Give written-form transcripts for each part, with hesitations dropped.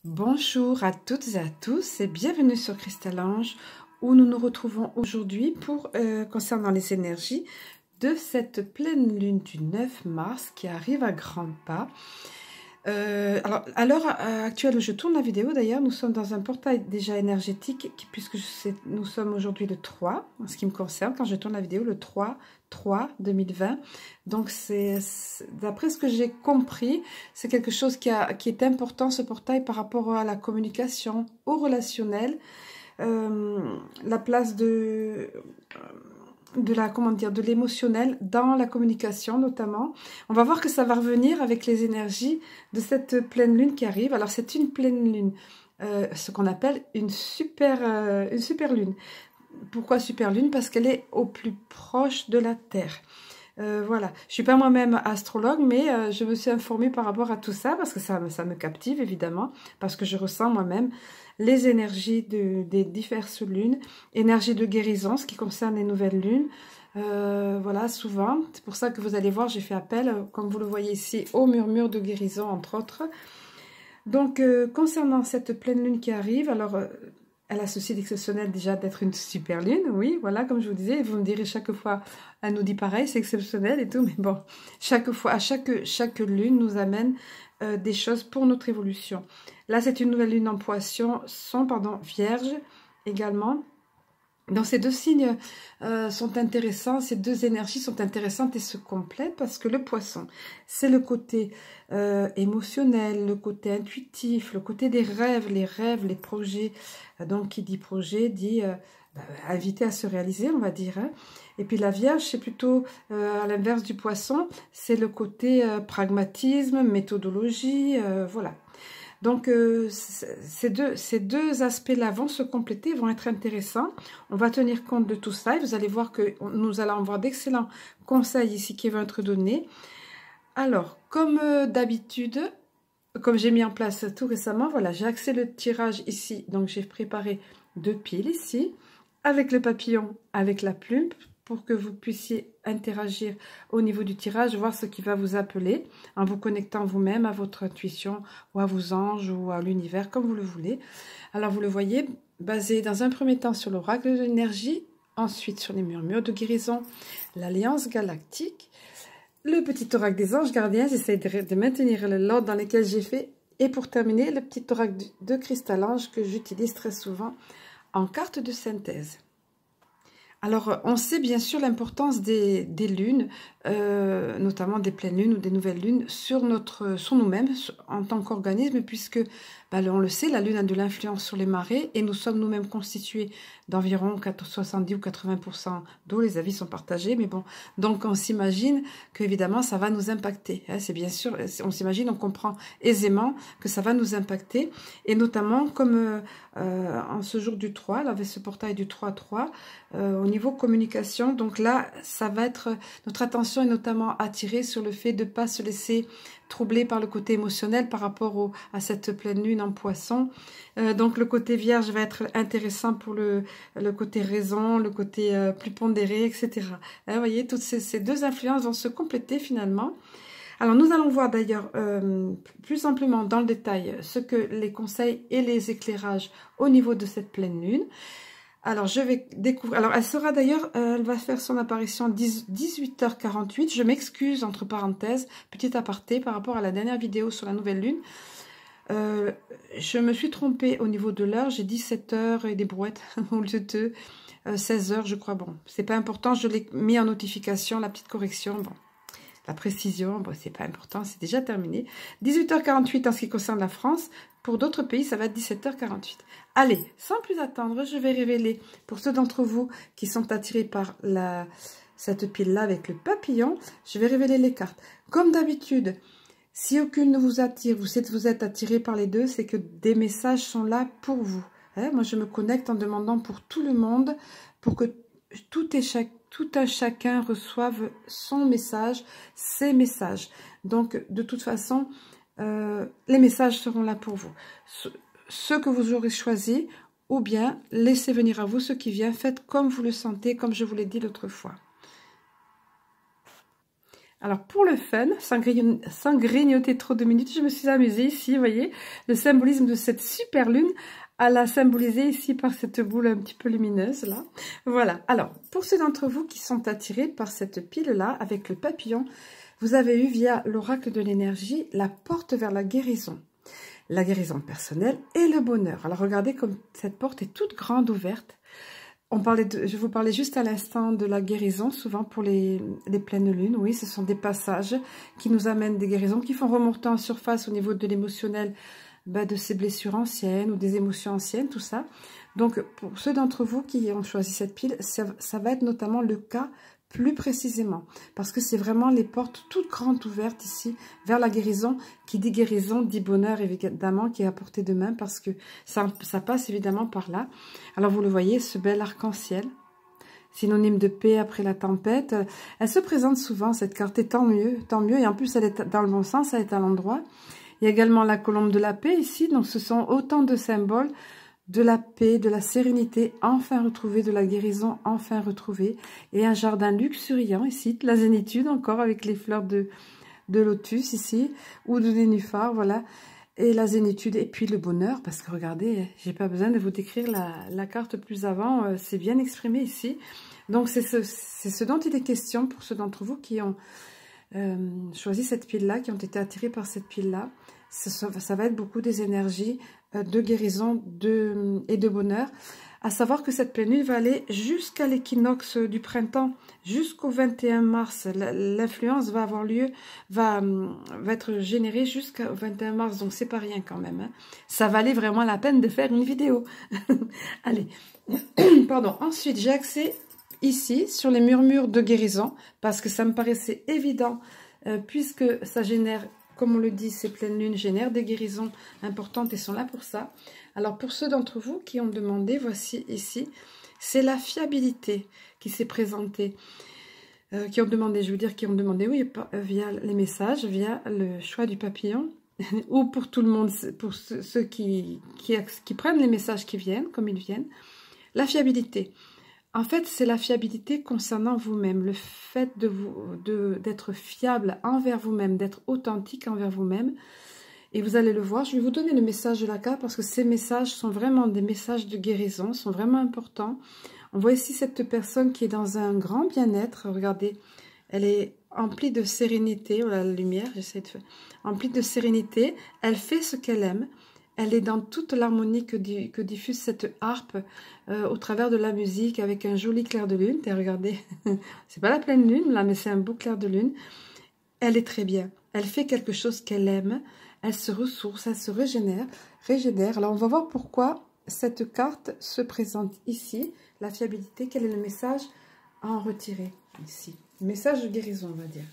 Bonjour à toutes et à tous et bienvenue sur Crystalange où nous nous retrouvons aujourd'hui pour concernant les énergies de cette pleine lune du 9 mars qui arrive à grands pas. Alors à l'heure actuelle où je tourne la vidéo d'ailleurs, nous sommes dans un portail déjà énergétique puisque nous sommes aujourd'hui le 3 en ce qui me concerne quand je tourne la vidéo, le 3/3/2020. Donc d'après ce que j'ai compris, c'est quelque chose qui est important, ce portail, par rapport à la communication, au relationnel, la place de l'émotionnel dans la communication notamment. On va voir que ça va revenir avec les énergies de cette pleine lune qui arrive. Alors c'est une pleine lune, ce qu'on appelle une super lune. Pourquoi super lune? Parce qu'elle est au plus proche de la Terre. Voilà, je suis pas moi-même astrologue, mais je me suis informée par rapport à tout ça, parce que ça me captive évidemment, parce que je ressens moi-même les énergies des diverses lunes, énergie de guérison, ce qui concerne les nouvelles lunes, voilà, souvent, c'est pour ça que vous allez voir, j'ai fait appel, comme vous le voyez ici, au murmure de guérison, entre autres. Donc, concernant cette pleine lune qui arrive, alors... elle a ceci d'exceptionnel déjà d'être une super lune, oui, voilà, comme je vous disais, vous me direz chaque fois, elle nous dit pareil, c'est exceptionnel et tout, mais bon, chaque fois, chaque lune nous amène des choses pour notre évolution. Là, c'est une nouvelle lune en poisson, vierge également. Donc ces deux signes sont intéressants, ces deux énergies sont intéressantes et se complètent parce que le poisson, c'est le côté émotionnel, le côté intuitif, le côté des rêves, les projets. Donc qui dit projet dit invité à se réaliser, on va dire. Hein. Et puis la Vierge, c'est plutôt à l'inverse du poisson, c'est le côté pragmatisme, méthodologie, voilà. Donc, ces deux aspects-là vont se compléter, vont être intéressants. On va tenir compte de tout ça et vous allez voir que nous allons avoir d'excellents conseils ici qui vont être donnés. Alors, comme d'habitude, comme j'ai mis en place tout récemment, voilà, j'ai axé le tirage ici. Donc, j'ai préparé 2 piles ici, avec le papillon, avec la plume, pour que vous puissiez interagir au niveau du tirage, voir ce qui va vous appeler, en vous connectant vous-même à votre intuition, ou à vos anges, ou à l'univers, comme vous le voulez. Alors, vous le voyez, basé dans un premier temps sur l'oracle de l'énergie, ensuite sur les murmures de guérison, l'alliance galactique, le petit oracle des anges gardiens, j'essaie de maintenir l'ordre dans lequel j'ai fait, et pour terminer, le petit oracle de Crystalange que j'utilise très souvent en carte de synthèse. Alors, on sait bien sûr l'importance des lunes, notamment des pleines lunes ou des nouvelles lunes, sur nous-mêmes, en tant qu'organisme, puisque, on le sait, la lune a de l'influence sur les marées, et nous sommes nous-mêmes constitués d'environ 70 ou 80% d'eau, les avis sont partagés, mais bon, donc on s'imagine qu'évidemment, ça va nous impacter, hein, c'est bien sûr, on s'imagine, on comprend aisément que ça va nous impacter, et notamment, comme en ce jour du 3, là, avec ce portail du 3-3, au niveau communication, donc là, ça va être, notre attention est notamment attirée sur le fait de ne pas se laisser troubler par le côté émotionnel par rapport à cette pleine lune en poisson. Donc le côté vierge va être intéressant pour le côté raison, le côté plus pondéré, etc. Hein, vous voyez, toutes ces deux influences vont se compléter finalement. Alors nous allons voir d'ailleurs plus amplement dans le détail ce que les conseils et les éclairages au niveau de cette pleine lune. Alors, je vais découvrir... Alors, elle sera d'ailleurs... elle va faire son apparition 18h48. Je m'excuse, entre parenthèses, petit aparté, par rapport à la dernière vidéo sur la nouvelle lune. Je me suis trompée au niveau de l'heure. J'ai dit 7h et des brouettes au lieu de 16h, je crois. Bon, c'est pas important. Je l'ai mis en notification, la petite correction. Bon, la précision, bon, c'est pas important. C'est déjà terminé. 18h48 en ce qui concerne la France. Pour d'autres pays, ça va être 17h48. Allez, sans plus attendre, je vais révéler, pour ceux d'entre vous qui sont attirés par cette pile-là avec le papillon, je vais révéler les cartes. Comme d'habitude, si aucune ne vous attire, vous êtes attiré par les deux, c'est que des messages sont là pour vous. Hein, moi, je me connecte en demandant pour tout le monde, pour que tout un chacun reçoive son message, ses messages. Donc, de toute façon... les messages seront là pour vous. Ceux que vous aurez choisis, ou bien laissez venir à vous ce qui vient. Faites comme vous le sentez, comme je vous l'ai dit l'autre fois. Alors, pour le fun, sans grignoter trop de minutes, je me suis amusée ici, vous voyez, le symbolisme de cette super lune, à la symboliser ici par cette boule un petit peu lumineuse, là. Voilà. Alors, pour ceux d'entre vous qui sont attirés par cette pile-là, avec le papillon, vous avez eu, via l'oracle de l'énergie, la porte vers la guérison personnelle et le bonheur. Alors, regardez comme cette porte est toute grande ouverte. Je vous parlais juste à l'instant de la guérison, souvent pour les pleines lunes. Oui, ce sont des passages qui nous amènent des guérisons, qui font remonter en surface au niveau de l'émotionnel, de ces blessures anciennes ou des émotions anciennes, tout ça. Donc, pour ceux d'entre vous qui ont choisi cette pile, ça va être notamment le cas plus précisément, parce que c'est vraiment les portes toutes grandes ouvertes ici, vers la guérison. Qui dit guérison, dit bonheur, évidemment, qui est à portée de main, parce que ça passe évidemment par là. Alors, vous le voyez, ce bel arc-en-ciel, synonyme de paix après la tempête. Elle se présente souvent, cette carte, et tant mieux, et en plus, elle est dans le bon sens, elle est à l'endroit. Il y a également la colombe de la paix ici, donc ce sont autant de symboles de la paix, de la sérénité, enfin retrouvée, de la guérison, enfin retrouvée, et un jardin luxuriant ici, la zénitude encore avec les fleurs de lotus ici, ou de nénuphar, voilà, et la zénitude, et puis le bonheur, parce que regardez, j'ai pas besoin de vous décrire la carte plus avant, c'est bien exprimé ici. Donc c'est ce dont il est question pour ceux d'entre vous qui ont choisi cette pile-là, qui ont été attirés par cette pile-là. Ça va être beaucoup des énergies de guérison et de bonheur. À savoir que cette pleine lune va aller jusqu'à l'équinoxe du printemps, jusqu'au 21 mars. L'influence va avoir lieu, va être générée jusqu'au 21 mars, donc c'est pas rien quand même. Hein. Ça valait vraiment la peine de faire une vidéo. Allez, pardon. Ensuite, j'ai axé ici sur les murmures de guérison, parce que ça me paraissait évident, puisque ça génère, comme on le dit, ces pleines lunes génèrent des guérisons importantes et sont là pour ça. Alors pour ceux d'entre vous qui ont demandé, voici ici, c'est la fiabilité qui s'est présentée. Qui ont demandé, oui, via les messages, via le choix du papillon, ou pour tout le monde, pour ceux qui prennent les messages qui viennent, comme ils viennent. La fiabilité. En fait, c'est la fiabilité concernant vous-même, le fait d'être fiable envers vous-même, d'être authentique envers vous-même. Et vous allez le voir, je vais vous donner le message de la carte parce que ces messages sont vraiment des messages de guérison, sont vraiment importants. On voit ici cette personne qui est dans un grand bien-être. Regardez, elle est emplie de sérénité. Voilà la lumière, j'essaie de faire. Emplie de sérénité, elle fait ce qu'elle aime. Elle est dans toute l'harmonie que diffuse cette harpe au travers de la musique avec un joli clair de lune. Et regardez, c'est pas la pleine lune là, mais c'est un beau clair de lune. Elle est très bien. Elle fait quelque chose qu'elle aime. Elle se ressource, elle se régénère. Alors on va voir pourquoi cette carte se présente ici. La fiabilité, quel est le message à en retirer ici? Le message de guérison, on va dire.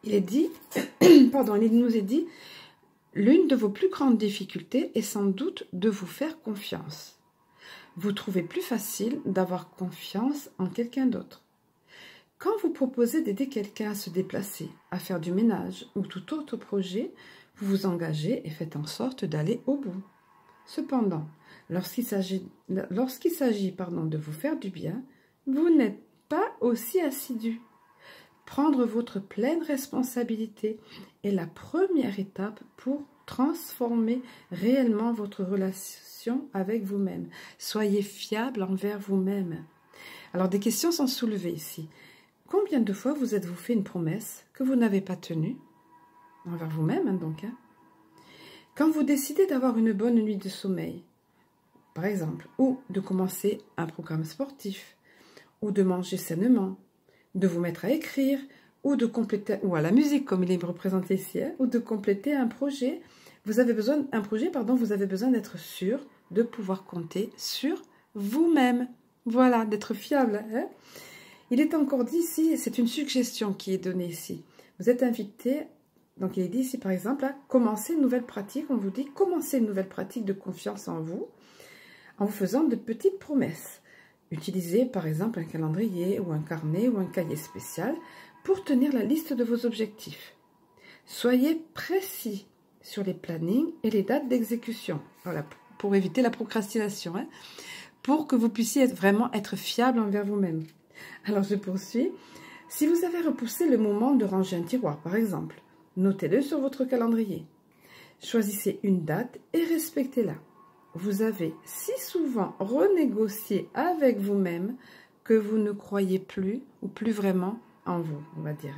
Il est dit, pardon, il nous est dit, l'une de vos plus grandes difficultés est sans doute de vous faire confiance. Vous trouvez plus facile d'avoir confiance en quelqu'un d'autre. Quand vous proposez d'aider quelqu'un à se déplacer, à faire du ménage ou tout autre projet, vous vous engagez et faites en sorte d'aller au bout. Cependant, lorsqu'il s'agit de vous faire du bien, vous n'êtes pas aussi assidu. Prendre votre pleine responsabilité est la première étape pour transformer réellement votre relation avec vous-même. Soyez fiable envers vous-même. Alors, des questions sont soulevées ici. Combien de fois vous êtes-vous fait une promesse que vous n'avez pas tenue? Envers vous-même, hein, donc. Hein. Quand vous décidez d'avoir une bonne nuit de sommeil, par exemple, ou de commencer un programme sportif, ou de manger sainement, de vous mettre à écrire, ou de compléter, ou à la musique, comme il est représenté ici, hein, ou de compléter un projet, vous avez besoin d'être sûr de pouvoir compter sur vous-même. Voilà, d'être fiable. Hein. Il est encore dit ici, c'est une suggestion qui est donnée ici. Vous êtes invité, donc il est dit ici par exemple, à commencer une nouvelle pratique. On vous dit commencer une nouvelle pratique de confiance en vous faisant de petites promesses. Utilisez par exemple un calendrier ou un carnet ou un cahier spécial pour tenir la liste de vos objectifs. Soyez précis sur les plannings et les dates d'exécution. Voilà, pour éviter la procrastination, hein, pour que vous puissiez vraiment être fiable envers vous-même. Alors je poursuis. Si vous avez repoussé le moment de ranger un tiroir, par exemple, notez-le sur votre calendrier. Choisissez une date et respectez-la. Vous avez si souvent renégocié avec vous-même que vous ne croyez plus ou plus vraiment en vous, on va dire.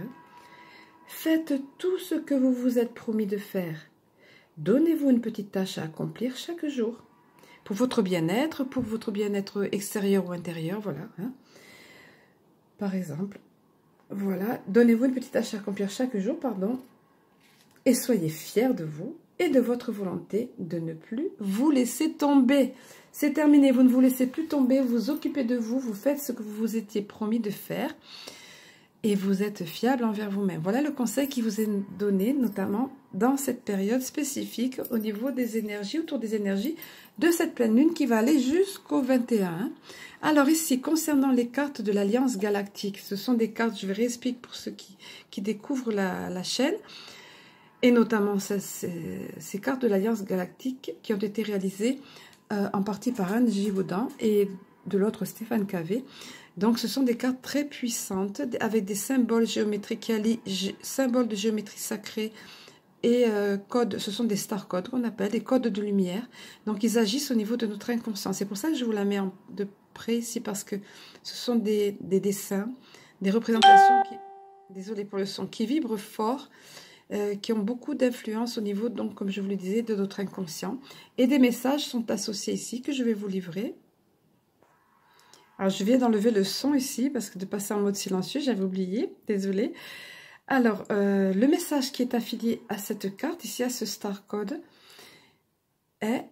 Faites tout ce que vous vous êtes promis de faire. Donnez-vous une petite tâche à accomplir chaque jour. Pour votre bien-être extérieur ou intérieur, voilà. Par exemple, voilà, donnez-vous une petite tâche à accomplir chaque jour, et soyez fiers de vous et de votre volonté de ne plus vous laisser tomber. C'est terminé, vous ne vous laissez plus tomber, vous vous occupez de vous, vous faites ce que vous vous étiez promis de faire et vous êtes fiable envers vous-même. Voilà le conseil qui vous est donné, notamment dans cette période spécifique au niveau des énergies, autour des énergies de cette pleine lune qui va aller jusqu'au 21. Alors ici, concernant les cartes de l'Alliance Galactique, ce sont des cartes, je vais réexpliquer pour ceux qui découvrent la chaîne, et notamment ces cartes de l'Alliance Galactique qui ont été réalisées en partie par Anne Givaudan et de l'autre Stéphane Cavé. Donc ce sont des cartes très puissantes avec des symboles géométriques, symboles de géométrie sacrée et codes, ce sont des star codes qu'on appelle, des codes de lumière. Donc ils agissent au niveau de notre inconscient. C'est pour ça que je vous la mets de près ici parce que ce sont des dessins, des représentations qui, désolé pour le son, qui vibrent fort, qui ont beaucoup d'influence au niveau, donc comme je vous le disais, de notre inconscient. Et des messages sont associés ici que je vais vous livrer. Alors je viens d'enlever le son ici parce que de passer en mode silencieux, j'avais oublié, désolé. Alors le message qui est affilié à cette carte, ici à ce star code,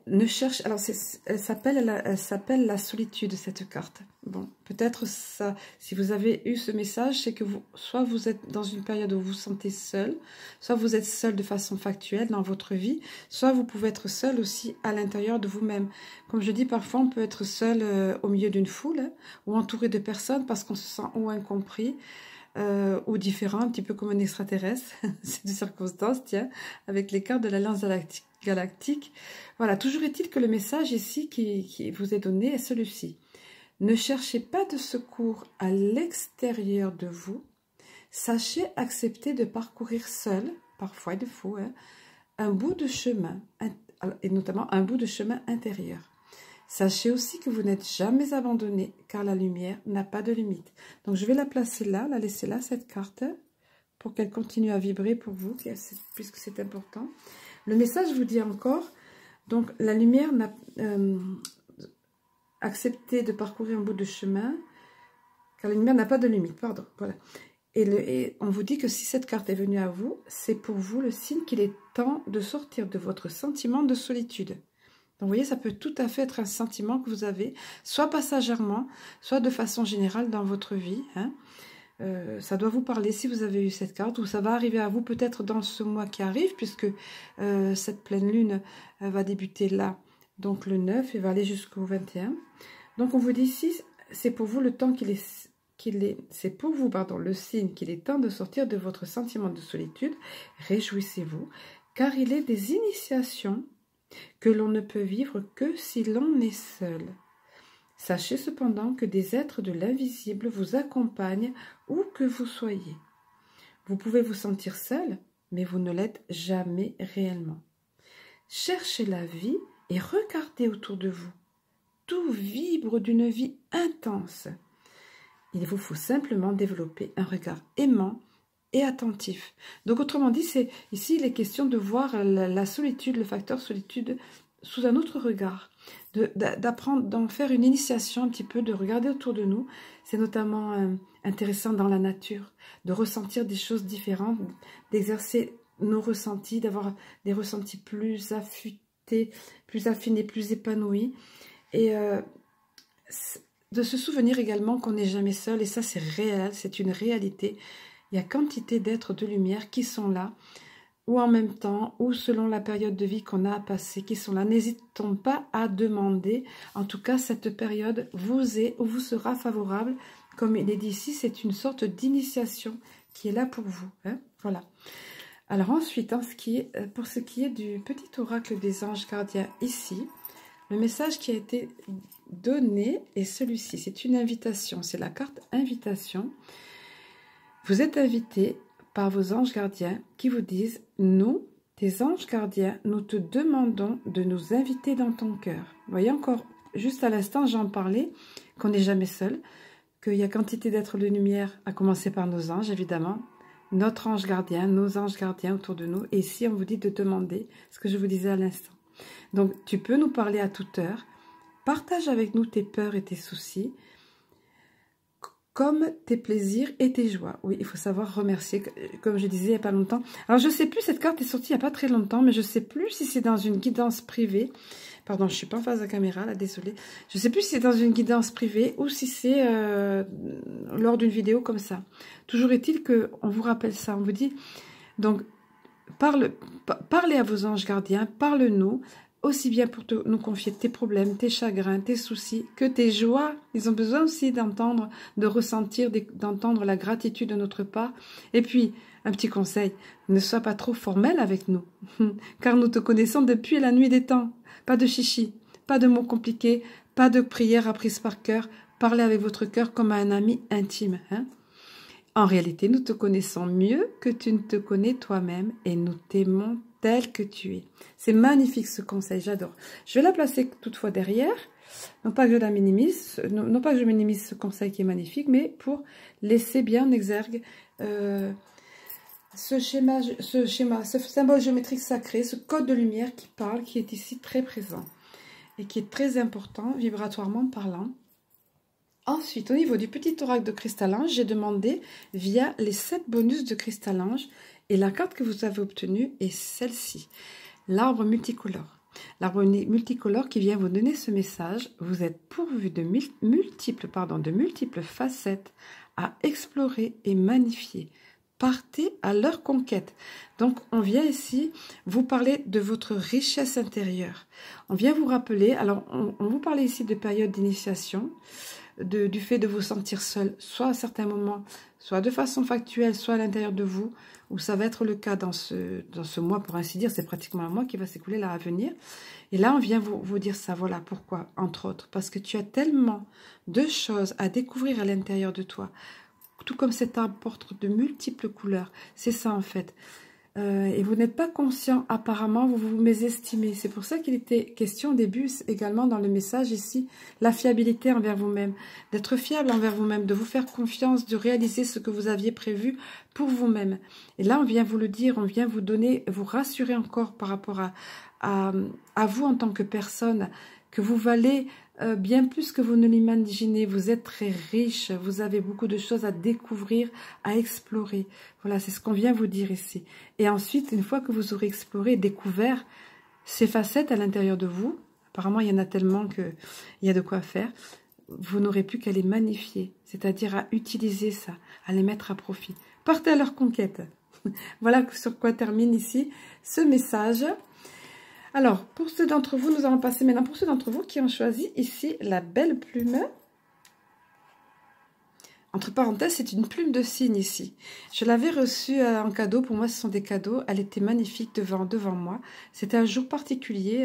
ne cherche. Alors elle s'appelle la solitude, cette carte. Bon, peut-être ça, si vous avez eu ce message, c'est que soit vous êtes dans une période où vous vous sentez seul, soit vous êtes seul de façon factuelle dans votre vie, soit vous pouvez être seul aussi à l'intérieur de vous-même. Comme je dis, parfois on peut être seul au milieu d'une foule ou entouré de personnes parce qu'on se sent ou incompris, ou différent, un petit peu comme un extraterrestre, c'est des circonstances, tiens, avec les cartes de l'Alliance Galactique. Voilà, toujours est-il que le message ici qui vous est donné est celui-ci. Ne cherchez pas de secours à l'extérieur de vous, sachez accepter de parcourir seul, parfois il faut, un bout de chemin, et notamment un bout de chemin intérieur. Sachez aussi que vous n'êtes jamais abandonné, car la lumière n'a pas de limite. Donc, je vais la placer là, la laisser là, cette carte, pour qu'elle continue à vibrer pour vous, puisque c'est important. Le message vous dit encore, donc, la lumière n'a accepté de parcourir un bout de chemin, car la lumière n'a pas de limite, pardon, voilà. Et on vous dit que si cette carte est venue à vous, c'est pour vous le signe qu'il est temps de sortir de votre sentiment de solitude. Donc, vous voyez, ça peut tout à fait être un sentiment que vous avez, soit passagèrement, soit de façon générale dans votre vie. Ça doit vous parler si vous avez eu cette carte, ou ça va arriver à vous peut-être dans ce mois qui arrive, puisque cette pleine lune va débuter là, donc le 9, et va aller jusqu'au 21. Donc, on vous dit ici, c'est pour vous le temps c'est pour vous, le signe qu'il est temps de sortir de votre sentiment de solitude. Réjouissez-vous, car il est des initiations que l'on ne peut vivre que si l'on est seul. Sachez cependant que des êtres de l'invisible vous accompagnent où que vous soyez. Vous pouvez vous sentir seul, mais vous ne l'êtes jamais réellement. Cherchez la vie et regardez autour de vous. Tout vibre d'une vie intense. Il vous faut simplement développer un regard aimant et attentif. Donc, autrement dit, ici, il est question de voir la solitude, le facteur solitude, sous un autre regard, d'apprendre, d'en faire une initiation un petit peu, de regarder autour de nous. C'est notamment intéressant dans la nature, de ressentir des choses différentes, d'exercer nos ressentis, d'avoir des ressentis plus affûtés, plus affinés, plus épanouis, et de se souvenir également qu'on n'est jamais seul, et ça c'est réel, c'est une réalité. Il y a quantité d'êtres de lumière qui sont là, ou en même temps, ou selon la période de vie qu'on a à passer, qui sont là. N'hésitons pas à demander. En tout cas, cette période vous est ou vous sera favorable. Comme il est dit ici, c'est une sorte d'initiation qui est là pour vous. Voilà. Alors ensuite, pour ce qui est du petit oracle des anges gardiens ici, le message qui a été donné est celui-ci. C'est une invitation, c'est la carte invitation. Vous êtes invité par vos anges gardiens qui vous disent, nous, tes anges gardiens, nous te demandons de nous inviter dans ton cœur. Vous voyez encore, juste à l'instant, j'en parlais, qu'on n'est jamais seul, qu'il y a quantité d'êtres de lumière, à commencer par nos anges, évidemment, notre ange gardien, nos anges gardiens autour de nous. Et ici, on vous dit de demander ce que je vous disais à l'instant. Donc, tu peux nous parler à toute heure. Partage avec nous tes peurs et tes soucis, comme tes plaisirs et tes joies. Oui, il faut savoir remercier, comme je disais il n'y a pas longtemps. Alors, je ne sais plus, cette carte est sortie il n'y a pas très longtemps, mais je ne sais plus si c'est dans une guidance privée. Pardon, je ne suis pas en face de la caméra, là, désolée. Je ne sais plus si c'est dans une guidance privée ou si c'est lors d'une vidéo comme ça. Toujours est-il qu'on vous rappelle ça, on vous dit, donc, parlez à vos anges gardiens, parle-nous, aussi bien pour nous confier tes problèmes, tes chagrins, tes soucis, que tes joies. Ils ont besoin aussi d'entendre, de ressentir, d'entendre la gratitude de notre part. Et puis, un petit conseil, ne sois pas trop formel avec nous, car nous te connaissons depuis la nuit des temps. Pas de chichi, pas de mots compliqués, pas de prières apprises par cœur. Parlez avec votre cœur comme à un ami intime. Hein? En réalité, nous te connaissons mieux que tu ne te connais toi-même et nous t'aimons tel que tu es. C'est magnifique ce conseil, j'adore. Je vais la placer toutefois derrière, non pas que je la minimise, non pas que je minimise ce conseil qui est magnifique, mais pour laisser bien en exergue ce symbole géométrique sacré, ce code de lumière qui parle, qui est ici très présent et qui est très important, vibratoirement parlant. Ensuite, au niveau du petit oracle de cristallange, j'ai demandé via les 7 bonus de cristallange et la carte que vous avez obtenue est celle-ci, l'arbre multicolore. L'arbre multicolore qui vient vous donner ce message, vous êtes pourvu de multiples facettes à explorer et magnifier. Partez à leur conquête. Donc, on vient ici vous parler de votre richesse intérieure. On vient vous rappeler, alors on vous parlait ici de période d'initiation, du fait de vous sentir seul, soit à certains moments, soit de façon factuelle, soit à l'intérieur de vous, où ça va être le cas dans ce mois, pour ainsi dire, c'est pratiquement un mois qui va s'écouler là à venir. Et là, on vient vous dire ça, voilà pourquoi, entre autres, parce que tu as tellement de choses à découvrir à l'intérieur de toi, tout comme cet arbre porte de multiples couleurs, c'est ça en fait. Et vous n'êtes pas conscient, apparemment, vous vous mésestimez. C'est pour ça qu'il était question au début, également dans le message ici, la fiabilité envers vous-même, d'être fiable envers vous-même, de vous faire confiance, de réaliser ce que vous aviez prévu pour vous-même. Et là, on vient vous le dire, on vient vous donner, vous rassurer encore par rapport à vous en tant que personne, que vous valez bien plus que vous ne l'imaginez. Vous êtes très riche, vous avez beaucoup de choses à découvrir, à explorer. Voilà, c'est ce qu'on vient vous dire ici. Et ensuite, une fois que vous aurez exploré, découvert ces facettes à l'intérieur de vous, apparemment il y en a tellement qu'il y a de quoi faire, vous n'aurez plus qu'à les magnifier, c'est-à-dire à utiliser ça, à les mettre à profit. Partez à leur conquête. Voilà sur quoi termine ici ce message. Alors, pour ceux d'entre vous, nous allons passer maintenant pour ceux d'entre vous qui ont choisi ici la belle plume. Entre parenthèses, c'est une plume de cygne ici. Je l'avais reçue en cadeau. Pour moi, ce sont des cadeaux. Elle était magnifique devant moi. C'était un jour particulier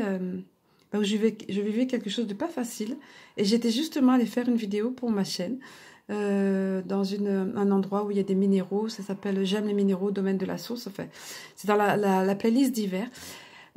où je vivais quelque chose de pas facile. Et j'étais justement allée faire une vidéo pour ma chaîne dans un endroit où il y a des minéraux. Ça s'appelle « J'aime les minéraux, domaine de la source ». Enfin, c'est dans la playlist d'hiver.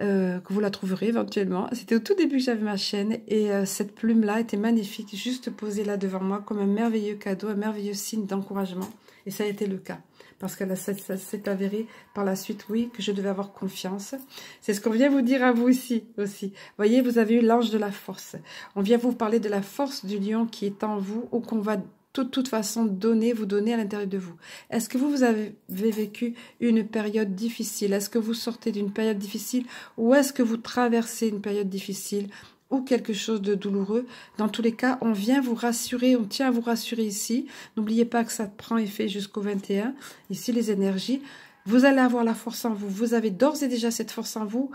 Que vous la trouverez éventuellement. C'était au tout début que j'avais ma chaîne et cette plume-là était magnifique, juste posée là devant moi comme un merveilleux cadeau, un merveilleux signe d'encouragement. Et ça a été le cas, parce que ça s'est avéré par la suite, oui, que je devais avoir confiance. C'est ce qu'on vient vous dire à vous ici aussi. Voyez, vous avez eu l'ange de la force. On vient vous parler de la force du lion qui est en vous ou qu'on va de toute façon vous donner à l'intérieur de vous. Est-ce que vous avez vécu une période difficile? Est-ce que vous sortez d'une période difficile ou est-ce que vous traversez une période difficile ou quelque chose de douloureux? Dans tous les cas, on vient vous rassurer, on tient à vous rassurer ici. N'oubliez pas que ça prend effet jusqu'au 21. Ici, les énergies. Vous allez avoir la force en vous. Vous avez d'ores et déjà cette force en vous.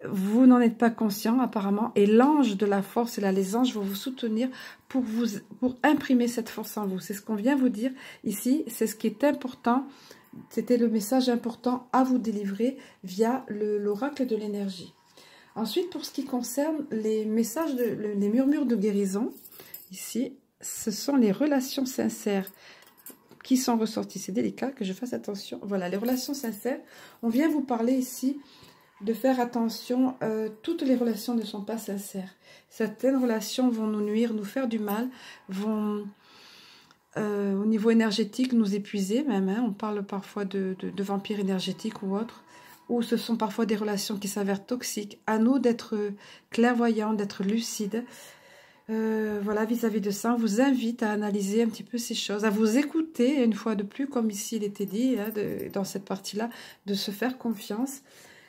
Vous n'en êtes pas conscient apparemment et l'ange de la force, et là les anges vont vous soutenir pour imprimer cette force en vous. C'est ce qu'on vient vous dire ici, c'est ce qui est important, c'était le message important à vous délivrer via l'oracle de l'énergie. Ensuite, pour ce qui concerne les messages, les murmures de guérison, ici, ce sont les relations sincères qui sont ressortis. C'est délicat que je fasse attention. Voilà, les relations sincères. On vient vous parler ici de faire attention. Toutes les relations ne sont pas sincères. Certaines relations vont nous nuire, nous faire du mal, vont au niveau énergétique nous épuiser même. Hein. On parle parfois de vampires énergétiques ou autres. Ou ce sont parfois des relations qui s'avèrent toxiques. À nous d'être clairvoyants, d'être lucides. Voilà, vis-à-vis de ça, on vous invite à analyser un petit peu ces choses, à vous écouter, une fois de plus, comme ici il était dit, hein, dans cette partie-là, de se faire confiance.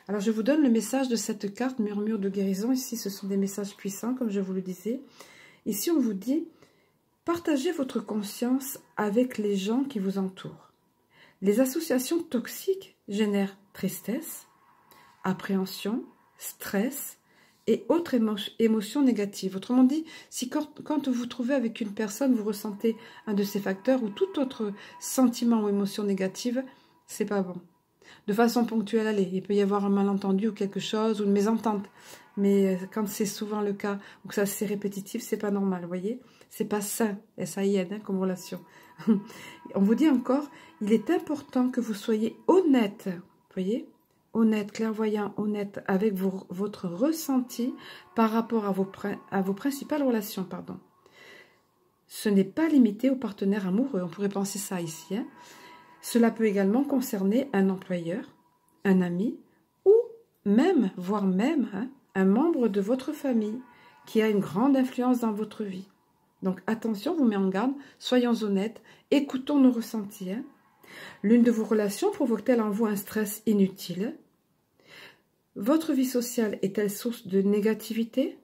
Alors, je vous donne le message de cette carte, murmure de guérison. Ici, ce sont des messages puissants, comme je vous le disais. Ici, on vous dit, partagez votre conscience avec les gens qui vous entourent. Les associations toxiques génèrent tristesse, appréhension, stress et autres émotions négatives. Autrement dit, si quand vous vous trouvez avec une personne, vous ressentez un de ces facteurs ou tout autre sentiment ou émotion négative, c'est pas bon. De façon ponctuelle, allez, il peut y avoir un malentendu ou quelque chose, ou une mésentente. Mais quand c'est souvent le cas, ou que ça c'est répétitif, c'est pas normal, vous voyez. C'est pas sain, S-A-I-N, hein, comme relation. On vous dit encore, il est important que vous soyez honnête, vous voyez, honnête, clairvoyant, honnête avec votre ressenti par rapport à vos principales relations, pardon. Ce n'est pas limité aux partenaires amoureux, on pourrait penser ça ici, hein. Cela peut également concerner un employeur, un ami ou même, voire même, hein, un membre de votre famille qui a une grande influence dans votre vie. Donc attention, vous met en garde, soyons honnêtes, écoutons nos ressentis. Hein. L'une de vos relations provoque-t-elle en vous un stress inutile? Votre vie sociale est-elle source de négativité?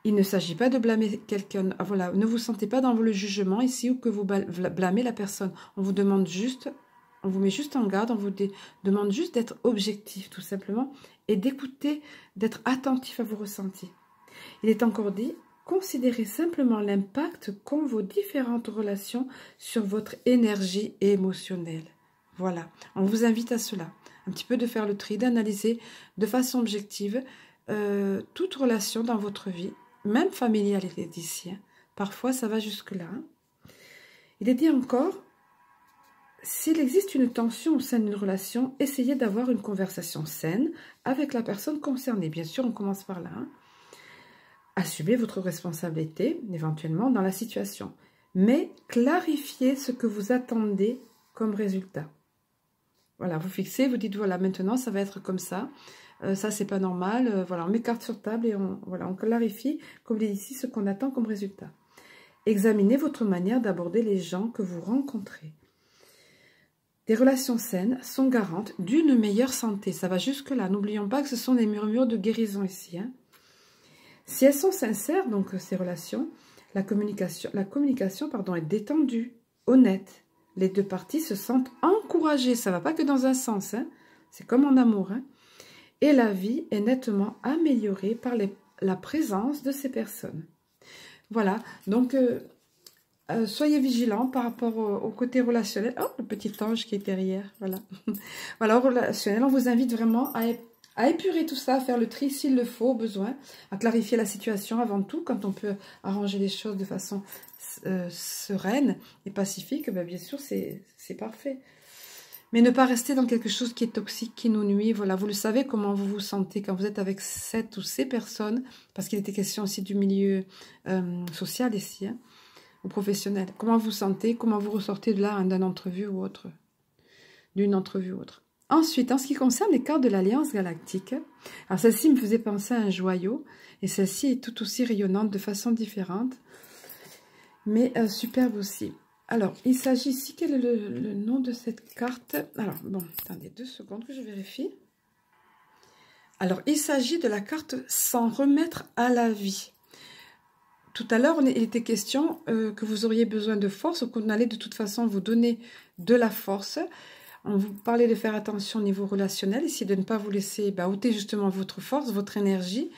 Il ne s'agit pas de blâmer quelqu'un. Voilà, ne vous sentez pas dans le jugement ici ou que vous blâmez la personne. On vous demande juste, on vous met juste en garde, on vous demande juste d'être objectif tout simplement et d'écouter, d'être attentif à vos ressentis. Il est encore dit, considérez simplement l'impact qu'ont vos différentes relations sur votre énergie émotionnelle. Voilà, on vous invite à cela. Un petit peu de faire le tri, d'analyser de façon objective toute relation dans votre vie. Même familial, il est dit ici. Hein. Parfois, ça va jusque-là. Hein. Il est dit encore, s'il existe une tension au sein d'une relation, essayez d'avoir une conversation saine avec la personne concernée. Bien sûr, on commence par là. Hein. Assumez votre responsabilité, éventuellement, dans la situation. Mais clarifiez ce que vous attendez comme résultat. Voilà, vous fixez, vous dites, voilà, maintenant, ça va être comme ça. Ça, c'est pas normal. Voilà, on met carte sur table et on clarifie, comme il dit ici, ce qu'on attend comme résultat. Examinez votre manière d'aborder les gens que vous rencontrez. Des relations saines sont garantes d'une meilleure santé. Ça va jusque-là. N'oublions pas que ce sont des murmures de guérison ici. Hein. Si elles sont sincères, donc ces relations, la communication est détendue, honnête. Les deux parties se sentent encouragées. Ça ne va pas que dans un sens. Hein. C'est comme en amour. Hein. Et la vie est nettement améliorée par la présence de ces personnes. Voilà, donc soyez vigilants par rapport au côté relationnel. Oh, le petit ange qui est derrière, voilà. Voilà, au relationnel, on vous invite vraiment à épurer tout ça, à faire le tri s'il le faut, au besoin, à clarifier la situation avant tout, quand on peut arranger les choses de façon sereine et pacifique, ben bien sûr, c'est parfait. Mais ne pas rester dans quelque chose qui est toxique, qui nous nuit. Voilà, vous le savez comment vous vous sentez quand vous êtes avec cette ou ces personnes, parce qu'il était question aussi du milieu social ici, hein, ou professionnel. Comment vous sentez, comment vous ressortez de là, hein, d'une entrevue ou autre. Ensuite, en ce qui concerne les cartes de l'Alliance Galactique, alors celle-ci me faisait penser à un joyau, et celle-ci est tout aussi rayonnante de façon différente, mais superbe aussi. Alors, il s'agit ici, quel est le nom de cette carte? Alors, bon, attendez 2 secondes que je vérifie. Alors, il s'agit de la carte « S'en remettre à la vie ». Tout à l'heure, il était question que vous auriez besoin de force, ou qu'on allait de toute façon vous donner de la force. On vous parlait de faire attention au niveau relationnel, ici de ne pas vous laisser ôter justement votre force, votre énergie.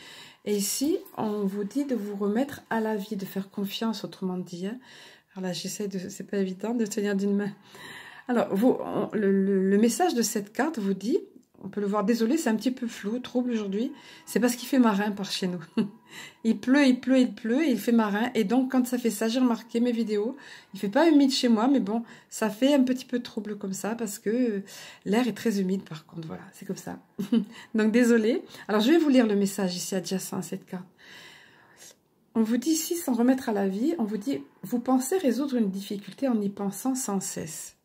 Et ici, on vous dit de vous remettre à la vie, de faire confiance, autrement dit, hein. Alors là, j'essaie de, c'est pas évident de tenir d'une main. Alors, le message de cette carte vous dit, on peut le voir. Désolé, c'est un petit peu flou, trouble aujourd'hui. C'est parce qu'il fait marin par chez nous. Il pleut, il pleut, il pleut, et il fait marin. Et donc, quand ça fait ça, j'ai remarqué mes vidéos. Il fait pas humide chez moi, mais bon, ça fait un petit peu trouble comme ça parce que l'air est très humide par contre. Voilà, c'est comme ça. Donc, désolé. Alors, je vais vous lire le message ici adjacent à cette carte. On vous dit ici, sans remettre à la vie, on vous dit, vous pensez résoudre une difficulté en y pensant sans cesse.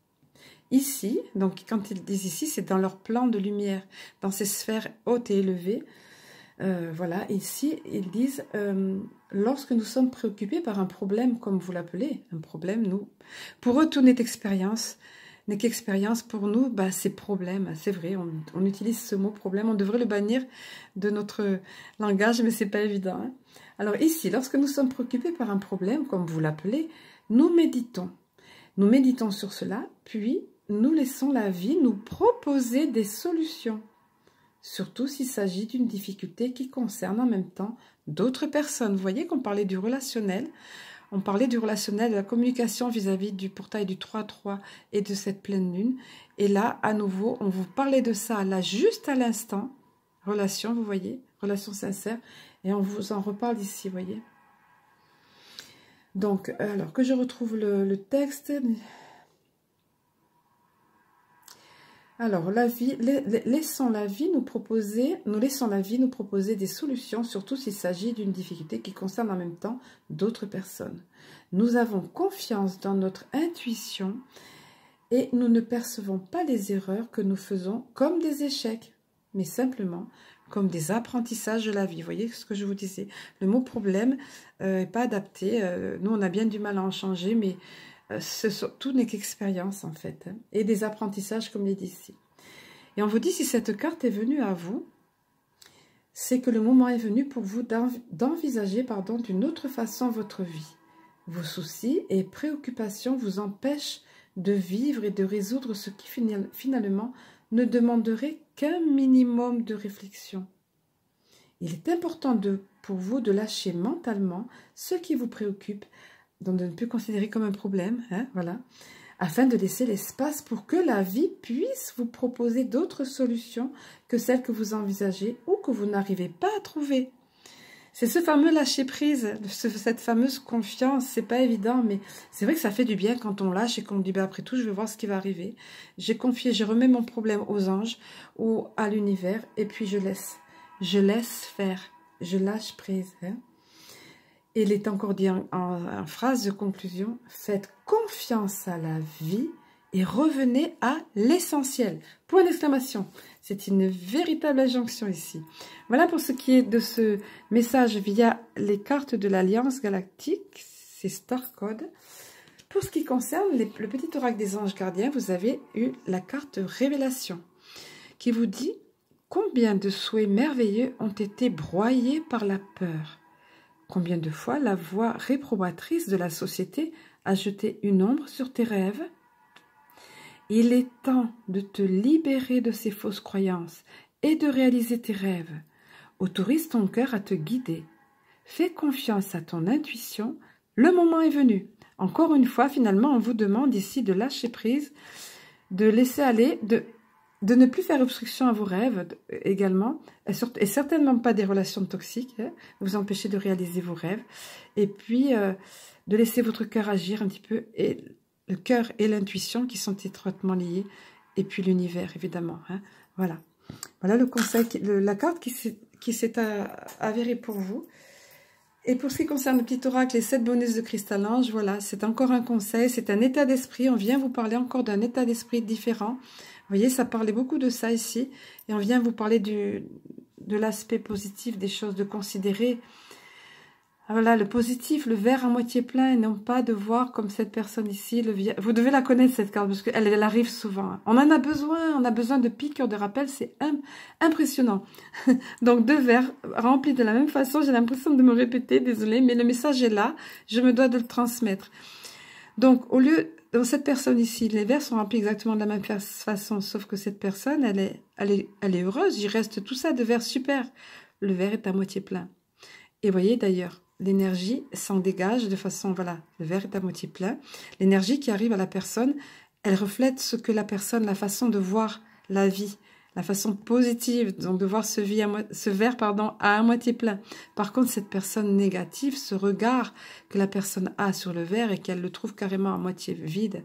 Ici, donc quand ils disent ici, c'est dans leur plan de lumière, dans ces sphères hautes et élevées. Voilà, ici, ils disent, lorsque nous sommes préoccupés par un problème, comme vous l'appelez, un problème, nous, pour eux, tout n'est qu'expérience. N'est qu'expérience pour nous, bah, c'est problème, c'est vrai, on utilise ce mot problème, on devrait le bannir de notre langage, mais c'est pas évident. Hein. Alors ici, lorsque nous sommes préoccupés par un problème, comme vous l'appelez, nous méditons. Nous méditons sur cela, puis nous laissons la vie nous proposer des solutions. Surtout s'il s'agit d'une difficulté qui concerne en même temps d'autres personnes. Vous voyez qu'on parlait du relationnel, on parlait du relationnel, de la communication vis-à-vis du portail du 3-3 et de cette pleine lune. Et là, à nouveau, on vous parlait de ça, là, juste à l'instant. Relation, vous voyez, relation sincère. Et on vous en reparle ici, vous voyez. Donc, alors que je retrouve le texte. Alors, la vie, laissons la vie nous proposer des solutions, surtout s'il s'agit d'une difficulté qui concerne en même temps d'autres personnes. Nous avons confiance dans notre intuition et nous ne percevons pas les erreurs que nous faisons comme des échecs, mais simplement comme des apprentissages de la vie. Vous voyez ce que je vous disais? Le mot problème n'est pas adapté. Nous, on a bien du mal à en changer, mais tout n'est qu'expérience en fait. Hein, et des apprentissages comme il dit ici. Et on vous dit, si cette carte est venue à vous, c'est que le moment est venu pour vous d'envisager d'une autre façon votre vie. Vos soucis et préoccupations vous empêchent de vivre et de résoudre ce qui finalement ne demanderait qu'un minimum de réflexion. Il est important pour vous de lâcher mentalement ce qui vous préoccupe, donc de ne plus considérer comme un problème, hein, voilà, afin de laisser l'espace pour que la vie puisse vous proposer d'autres solutions que celles que vous envisagez ou que vous n'arrivez pas à trouver. C'est ce fameux lâcher-prise, cette fameuse confiance, c'est pas évident, mais c'est vrai que ça fait du bien quand on lâche et qu'on dit, bah, après tout, je vais voir ce qui va arriver. J'ai confié, je remets mon problème aux anges ou à l'univers, et puis je laisse faire, je lâche prise. Hein. Et il est encore dit en phrase de conclusion, faites confiance à la vie et revenez à l'essentiel. Point d'exclamation. C'est une véritable injonction ici. Voilà pour ce qui est de ce message via les cartes de l'Alliance Galactique, c'est Star Code. Pour ce qui concerne le petit oracle des anges gardiens, vous avez eu la carte Révélation qui vous dit combien de souhaits merveilleux ont été broyés par la peur. Combien de fois la voix réprobatrice de la société a jeté une ombre sur tes rêves? Il est temps de te libérer de ces fausses croyances et de réaliser tes rêves. Autorise ton cœur à te guider. Fais confiance à ton intuition. Le moment est venu. Encore une fois, finalement, on vous demande ici de lâcher prise, de laisser aller, de ne plus faire obstruction à vos rêves également, et certainement pas des relations toxiques, hein, vous empêcher de réaliser vos rêves, et puis de laisser votre cœur agir un petit peu, et le cœur et l'intuition qui sont étroitement liés, et puis l'univers évidemment. Hein, voilà le conseil, la carte qui s'est avérée pour vous. Et pour ce qui concerne le petit oracle, les 7 bonus de Cristal Ange, voilà, c'est encore un conseil, c'est un état d'esprit, on vient vous parler encore d'un état d'esprit différent. Vous voyez, ça parlait beaucoup de ça ici, et on vient vous parler de l'aspect positif des choses, de considérer voilà, le positif, le verre à moitié plein, et non pas de voir comme cette personne ici. Vous devez la connaître cette carte, parce qu'elle arrive souvent. On en a besoin de piqûres de rappel, c'est impressionnant. Donc 2 verres remplis de la même façon, j'ai l'impression de me répéter, désolée, mais le message est là, je me dois de le transmettre. Donc dans cette personne ici, les verres sont remplis exactement de la même façon, sauf que cette personne, elle est heureuse, il reste tout ça de verre super. Le verre est à moitié plein. Et voyez d'ailleurs, l'énergie s'en dégage de façon, voilà, le verre est à moitié plein. L'énergie qui arrive à la personne, elle reflète ce que la façon de voir la vie, la façon positive, donc de voir ce verre à moitié plein. Par contre, cette personne négative, ce regard que la personne a sur le verre et qu'elle le trouve carrément à moitié vide,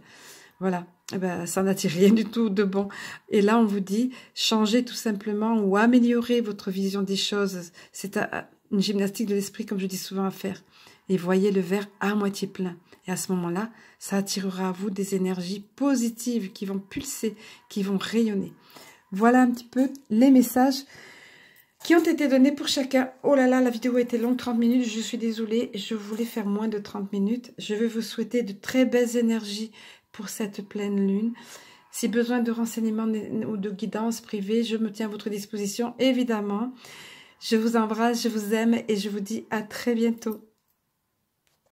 voilà, eh ben, ça n'attire rien du tout de bon. Et là, on vous dit, changez tout simplement ou améliorez votre vision des choses. C'est une gymnastique de l'esprit, comme je dis souvent, à faire. Et voyez le verre à moitié plein. Et à ce moment-là, ça attirera à vous des énergies positives qui vont pulser, qui vont rayonner. Voilà un petit peu les messages qui ont été donnés pour chacun. Oh là là, la vidéo a été longue, 30 minutes, je suis désolée. Je voulais faire moins de 30 minutes. Je vais vous souhaiter de très belles énergies pour cette pleine lune. Si besoin de renseignements ou de guidance privée, je me tiens à votre disposition, évidemment. Je vous embrasse, je vous aime et je vous dis à très bientôt.